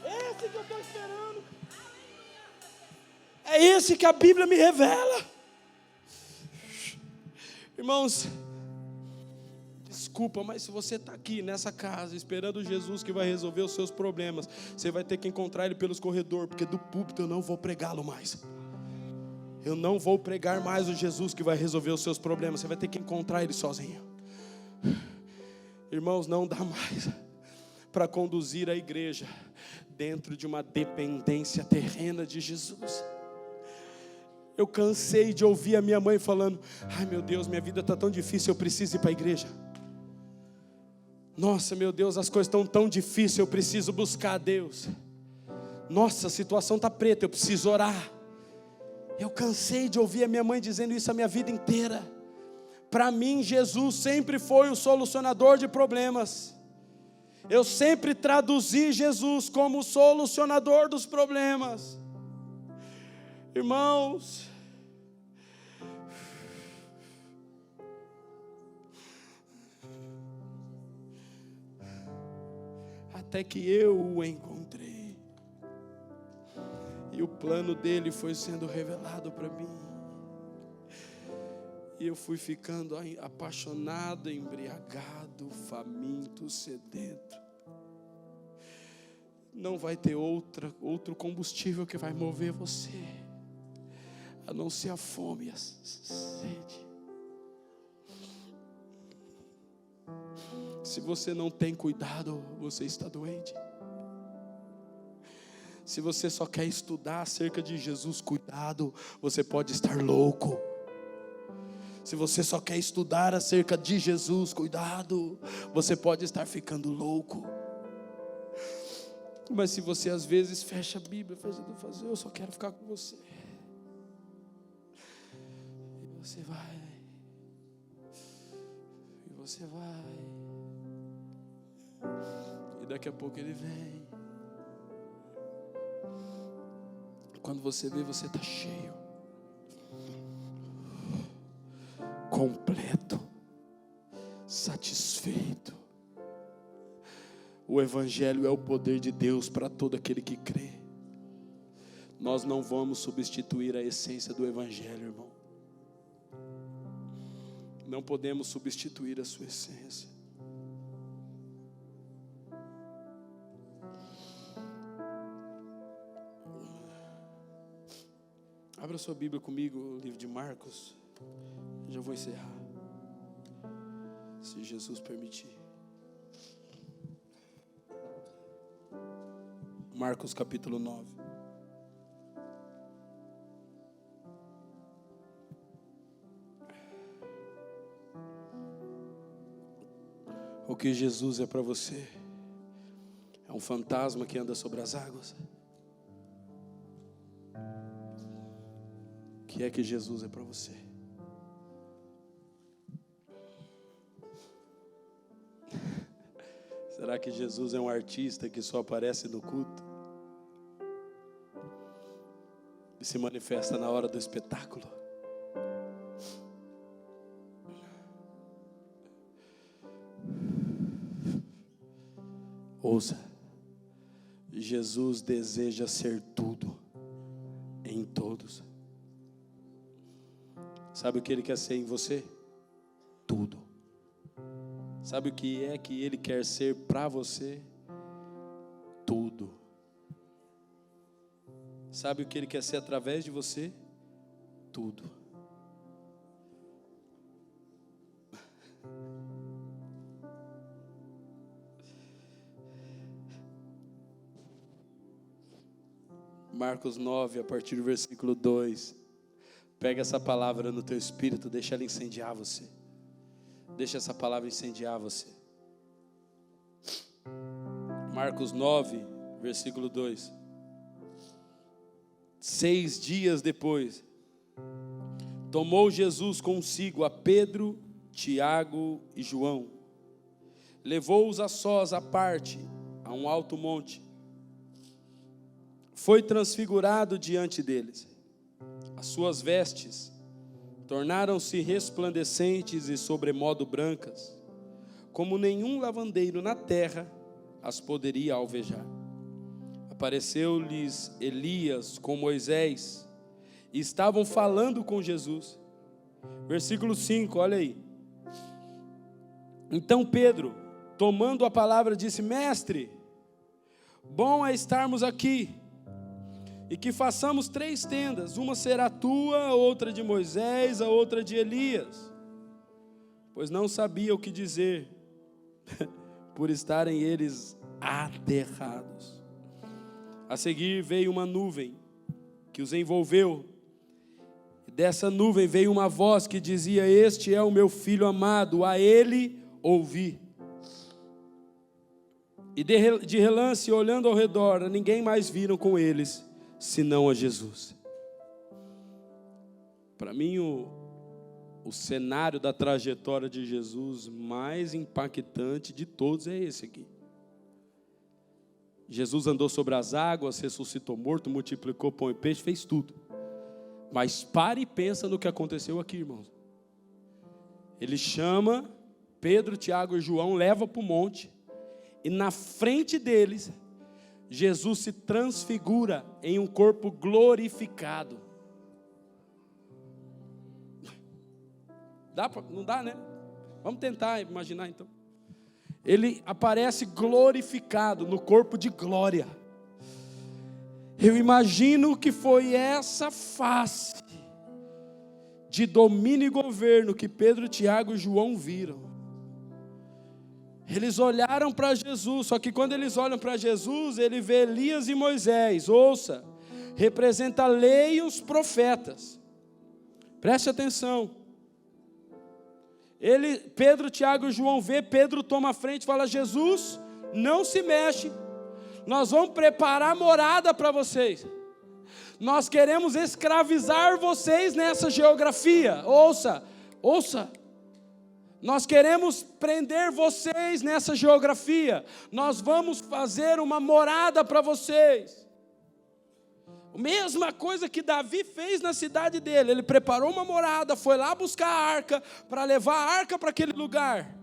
Esse que eu estou esperando. É esse que a Bíblia me revela. Irmãos, desculpa, mas se você está aqui nessa casa esperando Jesus que vai resolver os seus problemas, você vai ter que encontrar Ele pelos corredores, porque do púlpito eu não vou pregá-lo mais. Eu não vou pregar mais o Jesus que vai resolver os seus problemas. Você vai ter que encontrar Ele sozinho. Irmãos, não dá mais para conduzir a igreja dentro de uma dependência terrena de Jesus. Eu cansei de ouvir a minha mãe falando: ai meu Deus, minha vida está tão difícil, eu preciso ir para a igreja. Nossa, meu Deus, as coisas estão tão difíceis, eu preciso buscar a Deus. Nossa, a situação está preta, eu preciso orar. Eu cansei de ouvir a minha mãe dizendo isso a minha vida inteira. Para mim, Jesus sempre foi o solucionador de problemas. Eu sempre traduzi Jesus como o solucionador dos problemas. Irmãos, até que eu o encontrei, e o plano dele foi sendo revelado para mim, e eu fui ficando apaixonado, embriagado, faminto, sedento. Não vai ter outro combustível que vai mover você, a não ser a fome e a sede. Se você não tem cuidado, você está doente. Se você só quer estudar acerca de Jesus, cuidado, você pode estar louco. Se você só quer estudar acerca de Jesus, cuidado, você pode estar ficando louco. Mas se você às vezes fecha a Bíblia, faz, eu só quero ficar com você. E você vai. E você vai. E daqui a pouco ele vem. Quando você vê, você está cheio, completo, satisfeito. O Evangelho é o poder de Deus para todo aquele que crê. Nós não vamos substituir a essência do Evangelho, irmão. Não podemos substituir a sua essência. Abra sua Bíblia comigo, o livro de Marcos. Eu já vou encerrar, se Jesus permitir. Marcos capítulo 9. O que Jesus é para você? É um fantasma que anda sobre as águas? O que é que Jesus é para você? Será que Jesus é um artista que só aparece no culto e se manifesta na hora do espetáculo? Ouça, Jesus deseja ser tudo em todos. Sabe o que Ele quer ser em você? Tudo. Sabe o que é que Ele quer ser para você? Tudo. Sabe o que Ele quer ser através de você? Tudo. Marcos 9, a partir do versículo 2. Pega essa palavra no teu espírito, deixa ela incendiar você. Deixa essa palavra incendiar você. Marcos 9, versículo 2. 6 dias depois, tomou Jesus consigo a Pedro, Tiago e João levou-os a sós à parte, a um alto monte. Foi transfigurado diante deles. As suas vestes tornaram-se resplandecentes e sobremodo brancas, como nenhum lavandeiro na terra as poderia alvejar. Apareceu-lhes Elias com Moisés, e estavam falando com Jesus. Versículo 5, olha aí. Então Pedro, tomando a palavra, disse: Mestre, bom é estarmos aqui, e que façamos 3 tendas, uma será tua, a outra de Moisés, a outra de Elias. Pois não sabia o que dizer, por estarem eles aterrados. A seguir veio uma nuvem que os envolveu. Dessa nuvem veio uma voz que dizia: Este é o meu filho amado, a ele ouvi. E de relance, olhando ao redor, ninguém mais viram com eles, senão a Jesus. Para mim, o cenário da trajetória de Jesus mais impactante de todos é esse aqui. Jesus andou sobre as águas, ressuscitou morto, multiplicou pão e peixe, fez tudo. Mas pare e pensa no que aconteceu aqui, irmãos. Ele chama Pedro, Tiago e João, leva para o monte, e na frente deles, Jesus se transfigura em um corpo glorificado. Não dá, né? Vamos tentar imaginar então. Ele aparece glorificado no corpo de glória. Eu imagino que foi essa face de domínio e governo que Pedro, Tiago e João viram. Eles olharam para Jesus, só que quando eles olham para Jesus, ele vê Elias e Moisés. Ouça, representa a lei e os profetas. Preste atenção. Pedro, Tiago e João vê, Pedro toma a frente e fala: Jesus, não se mexe, nós vamos preparar morada para vocês. Nós queremos escravizar vocês nessa geografia. Ouça. Nós queremos prender vocês nessa geografia. Nós vamos fazer uma morada para vocês. A mesma coisa que Davi fez na cidade dele. Ele preparou uma morada, foi lá buscar a arca, para levar a arca para aquele lugar.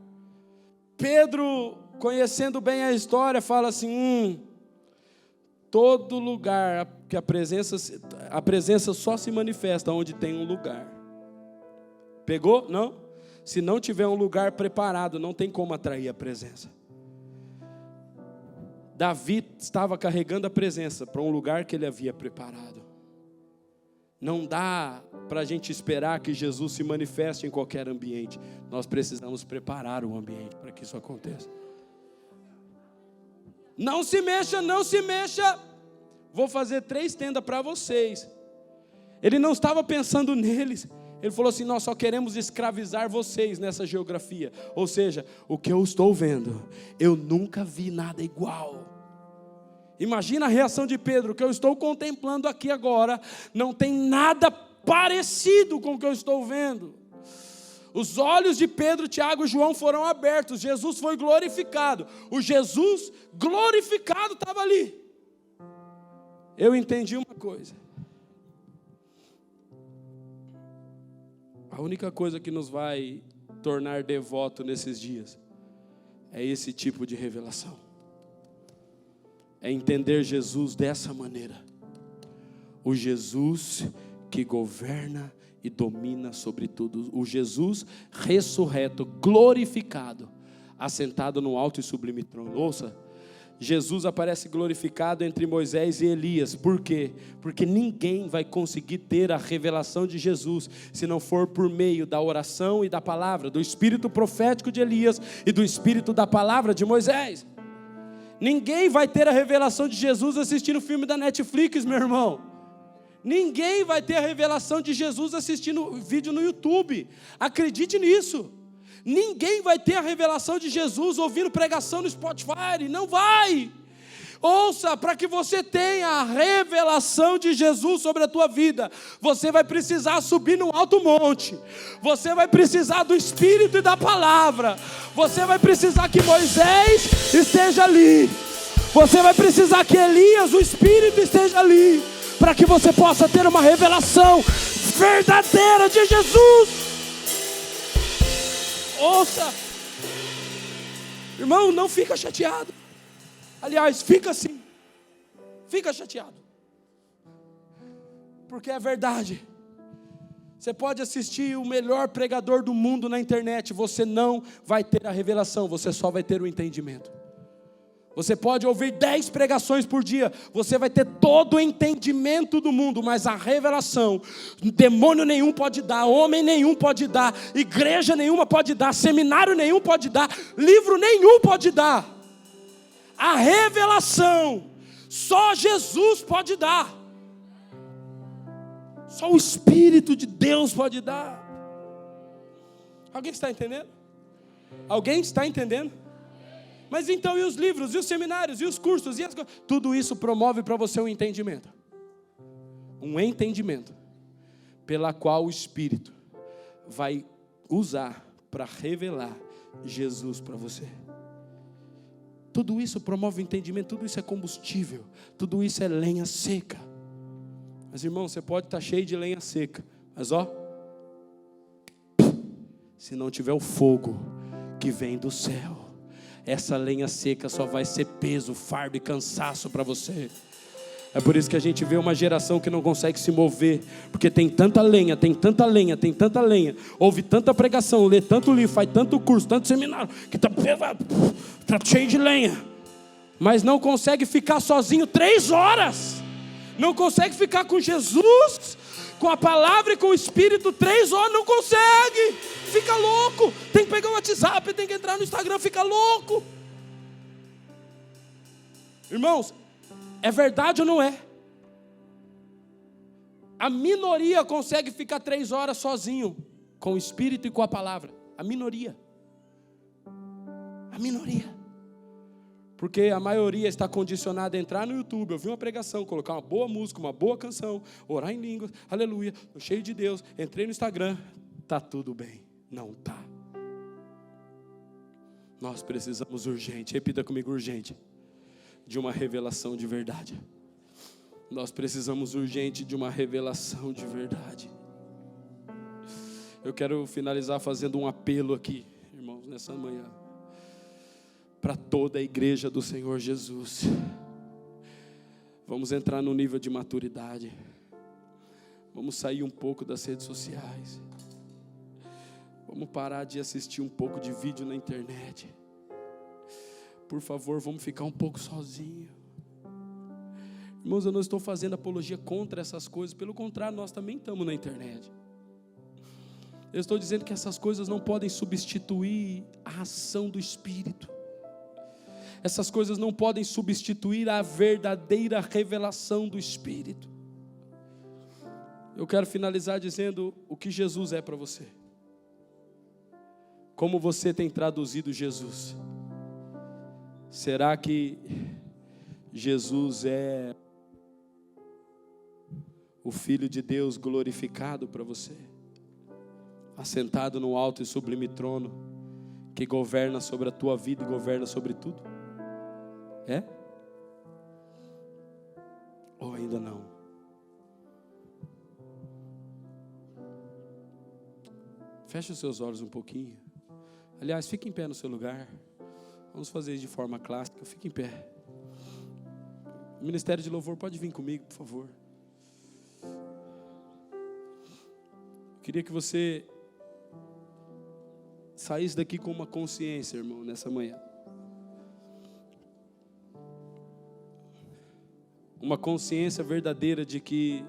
Pedro, conhecendo bem a história, fala assim: todo lugar que a presença só se manifesta onde tem um lugar. Pegou? Não? Se não tiver um lugar preparado, não tem como atrair a presença. Davi estava carregando a presença para um lugar que ele havia preparado. Não dá para a gente esperar que Jesus se manifeste em qualquer ambiente. Nós precisamos preparar o ambiente para que isso aconteça. Não se mexa, não se mexa. Vou fazer 3 tendas para vocês. Ele não estava pensando neles. Ele falou assim: nós só queremos escravizar vocês nessa geografia. Ou seja, o que eu estou vendo, eu nunca vi nada igual. Imagina a reação de Pedro: o que eu estou contemplando aqui agora, não tem nada parecido com o que eu estou vendo. Os olhos de Pedro, Tiago e João foram abertos. Jesus foi glorificado. O Jesus glorificado estava ali. Eu entendi uma coisa. A única coisa que nos vai tornar devoto nesses dias é esse tipo de revelação. É entender Jesus dessa maneira. O Jesus que governa e domina sobre tudo. O Jesus ressurreto, glorificado, assentado no alto e sublime trono. Ouça. Jesus aparece glorificado entre Moisés e Elias. Por quê? Porque ninguém vai conseguir ter a revelação de Jesus se não for por meio da oração e da palavra, do espírito profético de Elias e do espírito da palavra de Moisés. Ninguém vai ter a revelação de Jesus assistindo filme da Netflix, meu irmão. Ninguém vai ter a revelação de Jesus assistindo vídeo no YouTube. Acredite nisso. Ninguém vai ter a revelação de Jesus ouvindo pregação no Spotify. Não vai. Ouça, para que você tenha a revelação de Jesus sobre a tua vida, você vai precisar subir no alto monte, você vai precisar do Espírito e da palavra, você vai precisar que Moisés esteja ali, você vai precisar que Elias, o Espírito, esteja ali, para que você possa ter uma revelação verdadeira de Jesus. Ouça, irmão, não fica chateado. Aliás, fica assim, fica chateado, porque é verdade. Você pode assistir o melhor pregador do mundo na internet, você não vai ter a revelação, você só vai ter o entendimento. Você pode ouvir 10 pregações por dia, você vai ter todo o entendimento do mundo, mas a revelação, demônio nenhum pode dar, homem nenhum pode dar, igreja nenhuma pode dar, seminário nenhum pode dar, livro nenhum pode dar. A revelação, só Jesus pode dar, só o Espírito de Deus pode dar. Alguém está entendendo? Alguém está entendendo? Mas então, e os livros, e os seminários, e os cursos, e as coisas? Tudo isso promove para você um entendimento. Um entendimento pela qual o Espírito vai usar para revelar Jesus para você. Tudo isso promove o entendimento, tudo isso é combustível, tudo isso é lenha seca. Mas irmão, você pode estar cheio de lenha seca, mas se não tiver o fogo que vem do céu, essa lenha seca só vai ser peso, fardo e cansaço para você. É por isso que a gente vê uma geração que não consegue se mover, porque tem tanta lenha, tem tanta lenha, tem tanta lenha, ouve tanta pregação, lê tanto livro, faz tanto curso, tanto seminário, que tá cheio de lenha, mas não consegue ficar sozinho 3 horas, não consegue ficar com Jesus, com a palavra e com o Espírito 3 horas, não consegue, fica louco, tem que pegar o WhatsApp, tem que entrar no Instagram, fica louco. Irmãos, é verdade ou não é? A minoria consegue ficar 3 horas sozinho, com o Espírito e com a palavra, a minoria, porque a maioria está condicionada a entrar no YouTube, ouvir uma pregação, colocar uma boa música, uma boa canção, orar em línguas, aleluia, cheio de Deus, entrei no Instagram, está tudo bem. Não está. Nós precisamos urgente, repita comigo, urgente, de uma revelação de verdade. Nós precisamos urgente de uma revelação de verdade. Eu quero finalizar fazendo um apelo aqui, irmãos, nessa manhã, para toda a igreja do Senhor Jesus. Vamos entrar no nível de maturidade. Vamos sair um pouco das redes sociais. Vamos parar de assistir um pouco de vídeo na internet. Por favor, vamos ficar um pouco sozinhos. Irmãos, eu não estou fazendo apologia contra essas coisas. Pelo contrário, nós também estamos na internet. Eu estou dizendo que essas coisas não podem substituir a ação do Espírito. Essas coisas não podem substituir a verdadeira revelação do Espírito. Eu quero finalizar dizendo o que Jesus é para você. Como você tem traduzido Jesus? Será que Jesus é o Filho de Deus glorificado para você? Assentado no alto e sublime trono, que governa sobre a tua vida e governa sobre tudo? É? Ou ainda não? Feche os seus olhos um pouquinho. Aliás, fique em pé no seu lugar. Vamos fazer isso de forma clássica. Fique em pé. O Ministério de Louvor pode vir comigo, por favor. Eu queria que você saísse daqui com uma consciência, irmão, nessa manhã. Uma consciência verdadeira de que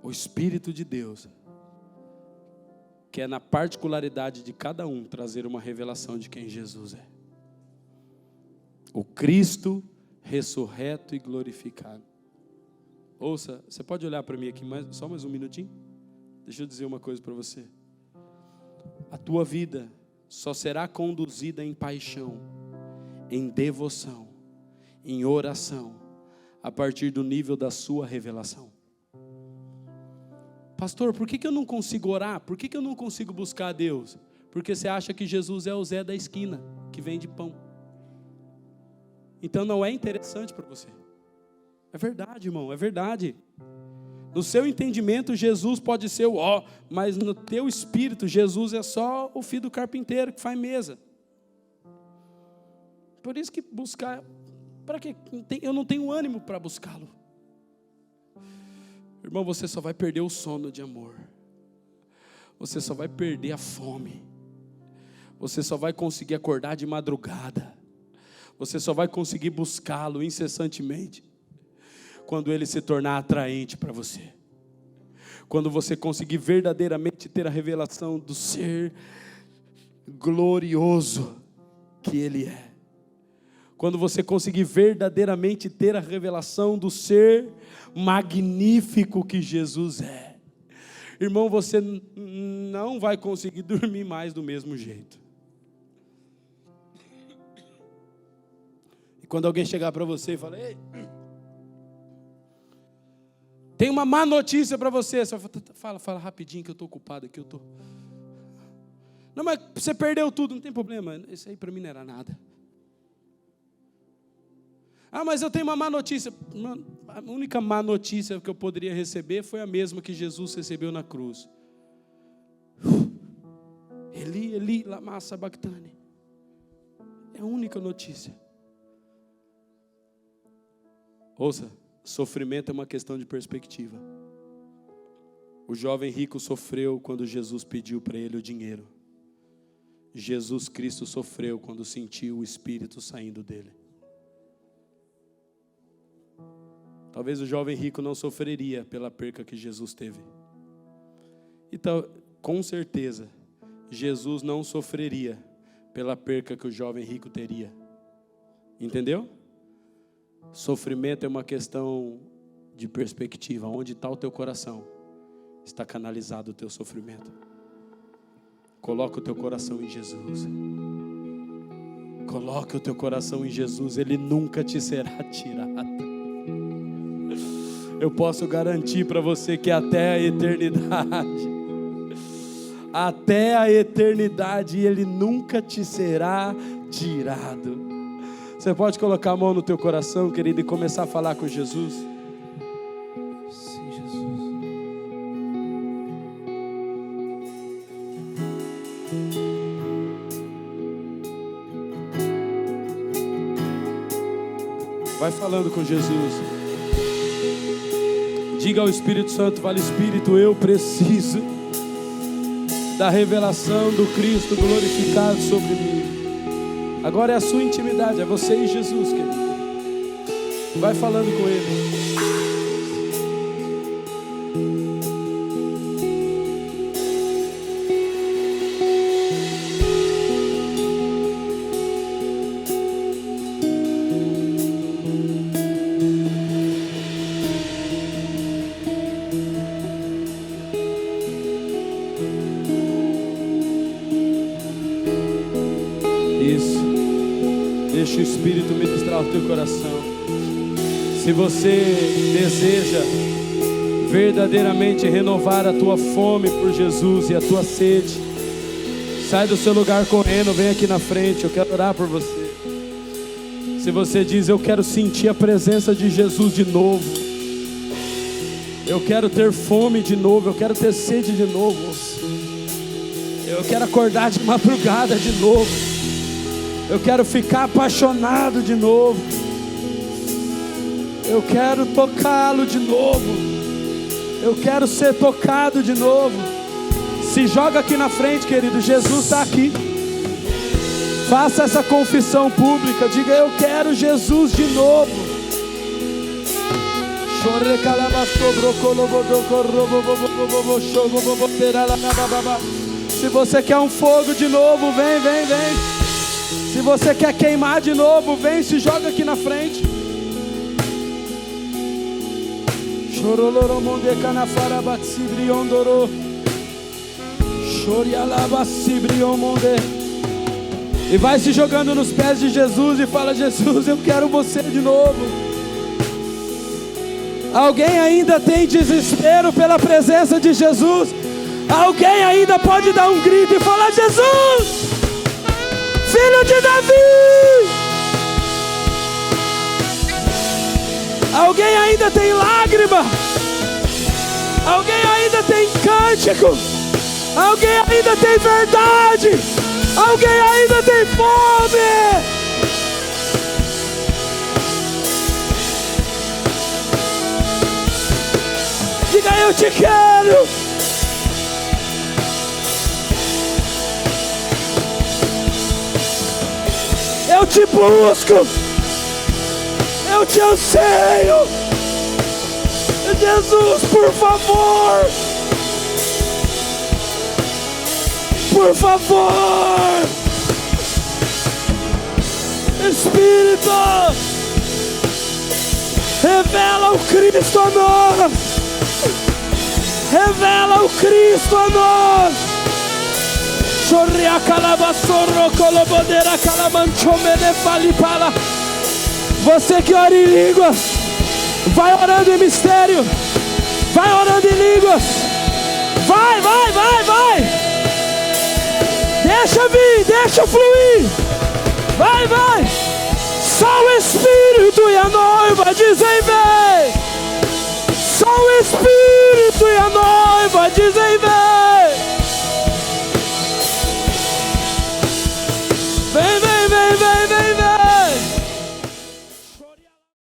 o Espírito de Deus quer, na particularidade de cada um, trazer uma revelação de quem Jesus é. O Cristo ressurreto e glorificado. Ouça, você pode olhar para mim aqui só mais um minutinho? Deixa eu dizer uma coisa para você. A tua vida só será conduzida em paixão, em devoção, em oração, a partir do nível da sua revelação. Pastor, por que eu não consigo orar? Por que eu não consigo buscar a Deus? Porque você acha que Jesus é o Zé da esquina, que vende pão. Então não é interessante para você. É verdade, irmão, é verdade. No seu entendimento, Jesus pode ser o ó, mas no teu espírito, Jesus é só o filho do carpinteiro que faz mesa. Por isso que buscar, para quê? Eu não tenho ânimo para buscá-lo. Irmão, você só vai perder o sono de amor. Você só vai perder a fome. Você só vai conseguir acordar de madrugada. Você só vai conseguir buscá-lo incessantemente quando ele se tornar atraente para você. Quando você conseguir verdadeiramente ter a revelação do ser glorioso que ele é. Quando você conseguir verdadeiramente ter a revelação do ser magnífico que Jesus é. Irmão, você não vai conseguir dormir mais do mesmo jeito. E quando alguém chegar para você e falar, ei, tem uma má notícia para você. Você fala rapidinho que eu estou ocupado aqui. Não, mas você perdeu tudo, não tem problema. Isso aí para mim não era nada. Ah, mas eu tenho uma má notícia. A única má notícia que eu poderia receber foi a mesma que Jesus recebeu na cruz. Eli, Eli, lama sabachthani. É a única notícia. Ouça. Sofrimento é uma questão de perspectiva. O jovem rico sofreu quando Jesus pediu para ele o dinheiro. Jesus Cristo sofreu quando sentiu o Espírito saindo dele. Talvez o jovem rico não sofreria pela perca que Jesus teve. Então, com certeza, Jesus não sofreria pela perca que o jovem rico teria. Entendeu? Sofrimento é uma questão de perspectiva. Onde está o teu coração, está canalizado o teu sofrimento. Coloca o teu coração em Jesus. Coloca o teu coração em Jesus. Ele nunca te será tirado. Eu posso garantir para você que até a eternidade, Ele nunca te será tirado. Você pode colocar a mão no teu coração, querido, e começar a falar com Jesus? Sim, Jesus. Vai falando com Jesus. Diga ao Espírito Santo, fala, Espírito, eu preciso da revelação do Cristo glorificado sobre mim. Agora é a sua intimidade, é você e Jesus, querido. Vai falando com Ele. Deixa o Espírito ministrar o teu coração. Se você deseja verdadeiramente renovar a tua fome por Jesus e a tua sede, sai do seu lugar correndo, vem aqui na frente, eu quero orar por você. Se você diz, eu quero sentir a presença de Jesus de novo, eu quero ter fome de novo, eu quero ter sede de novo, eu quero acordar de madrugada de novo, eu quero ficar apaixonado de novo, eu quero tocá-lo de novo, eu quero ser tocado de novo. Se joga aqui na frente, querido, Jesus está aqui. Faça essa confissão pública, diga, eu quero Jesus de novo. Se você quer um fogo de novo, vem, vem, vem. Se você quer queimar de novo, vem, se joga aqui na frente. E vai se jogando nos pés de Jesus e fala: Jesus, eu quero você de novo. Alguém ainda tem desespero pela presença de Jesus? Alguém ainda pode dar um grito e falar: Jesus, Filho de Davi! Alguém ainda tem lágrima? Alguém ainda tem cântico? Alguém ainda tem verdade? Alguém ainda tem fome? Diga: eu te quero. Eu te busco. Eu te anseio. Jesus, por favor. Por favor. Espírito, revela o Cristo a nós. Revela o Cristo a nós. Você que ora em línguas, vai orando em mistério. Vai orando em línguas. Vai. Deixa vir, deixa fluir. Vai. Só o Espírito e a noiva dizem vem. Só o Espírito e a noiva dizem vem.